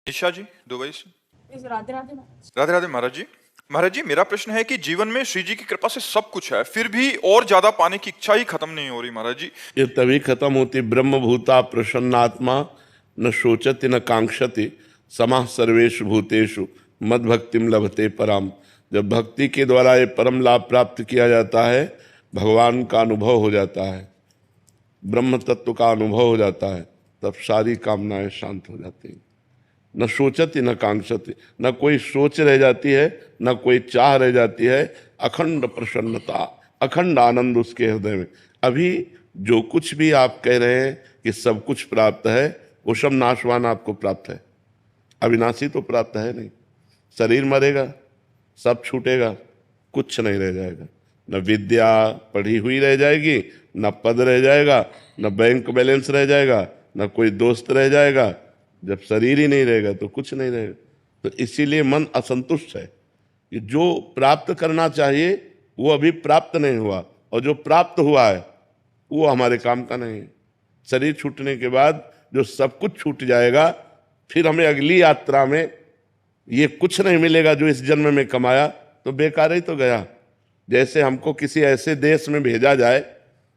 ईशा जी, Dubai से। राधे राधे महाराज। राधे राधे महाराज जी। महाराज जी, मेरा प्रश्न है कि जीवन में श्री जी की कृपा से सब कुछ है, फिर भी और ज्यादा पाने की इच्छा ही खत्म नहीं हो रही महाराज जी। ये तभी खत्म होती ब्रह्म भूता प्रसन्नात्मा न शोचति न कांक्षति समाः सर्वेषु भूतेषु मद भक्तिम लभते पराम। जब भक्ति के द्वारा ये परम लाभ प्राप्त किया जाता है, भगवान का अनुभव हो जाता है, ब्रह्म तत्व का अनुभव हो जाता है, तब सारी कामनाएं शांत हो जाती हैं। न सोचती न कांक्षती, न कोई सोच रह जाती है, न कोई चाह रह जाती है। अखंड प्रसन्नता, अखंड आनंद उसके हृदय में। अभी जो कुछ भी आप कह रहे हैं कि सब कुछ प्राप्त है, वो सब नाशवान आपको प्राप्त है, अविनाशी तो प्राप्त है नहीं। शरीर मरेगा, सब छूटेगा, कुछ नहीं रह जाएगा। न विद्या पढ़ी हुई रह जाएगी, न पद रह जाएगा, न बैंक बैलेंस रह जाएगा, न कोई दोस्त रह जाएगा। जब शरीर ही नहीं रहेगा तो कुछ नहीं रहेगा। तो इसीलिए मन असंतुष्ट है कि जो प्राप्त करना चाहिए वो अभी प्राप्त नहीं हुआ, और जो प्राप्त हुआ है वो हमारे काम का नहीं है। शरीर छूटने के बाद जो सब कुछ छूट जाएगा, फिर हमें अगली यात्रा में ये कुछ नहीं मिलेगा जो इस जन्म में कमाया, तो बेकार ही तो गया। जैसे हमको किसी ऐसे देश में भेजा जाए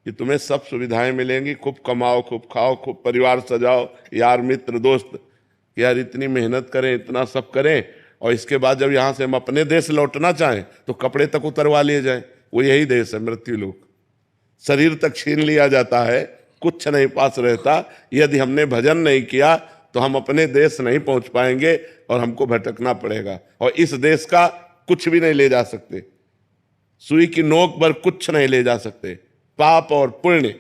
कि तुम्हें सब सुविधाएं मिलेंगी, खूब कमाओ, खूब खाओ, खूब परिवार सजाओ, यार मित्र दोस्त, यार इतनी मेहनत करें, इतना सब करें, और इसके बाद जब यहाँ से हम अपने देश लौटना चाहें तो कपड़े तक उतरवा लिए जाएं। वो यही देश है मृत्यु लोक। शरीर तक छीन लिया जाता है, कुछ नहीं पास रहता। यदि हमने भजन नहीं किया तो हम अपने देश नहीं पहुंच पाएंगे और हमको भटकना पड़ेगा, और इस देश का कुछ भी नहीं ले जा सकते। सुई की नोक पर कुछ नहीं ले जा सकते। पाप और पुण्य,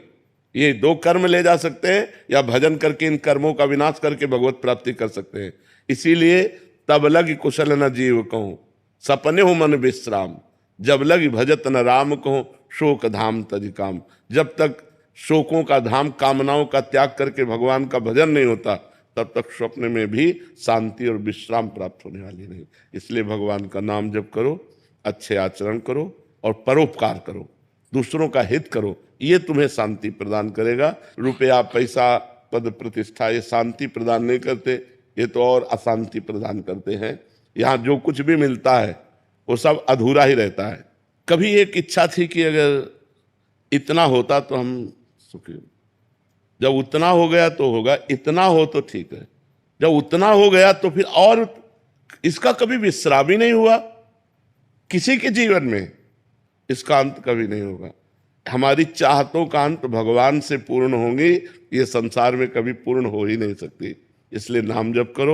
ये दो कर्म ले जा सकते हैं, या भजन करके इन कर्मों का विनाश करके भगवत प्राप्ति कर सकते हैं। इसीलिए तब लग कुशल न जीव कहूं, सपने हो मन विश्राम, जब लग भजत न राम कहूं, शोक धाम तज काम। जब तक शोकों का धाम, कामनाओं का त्याग करके भगवान का भजन नहीं होता, तब तक स्वप्न में भी शांति और विश्राम प्राप्त होने वाली नहीं। इसलिए भगवान का नाम जप करो, अच्छे आचरण करो और परोपकार करो, दूसरों का हित करो। ये तुम्हें शांति प्रदान करेगा। रुपया, पैसा, पद, प्रतिष्ठा ये शांति प्रदान नहीं करते, ये तो और अशांति प्रदान करते हैं। यहाँ जो कुछ भी मिलता है वो सब अधूरा ही रहता है। कभी एक इच्छा थी कि अगर इतना होता तो हम सुखी। जब उतना हो गया तो होगा, इतना हो तो ठीक है। जब उतना हो गया तो फिर और इसका कभी विश्राम ही नहीं हुआ किसी के जीवन में, इसका अंत कभी नहीं होगा। हमारी चाहतों का अंत भगवान से पूर्ण होंगी, ये संसार में कभी पूर्ण हो ही नहीं सकती। इसलिए नाम जप करो।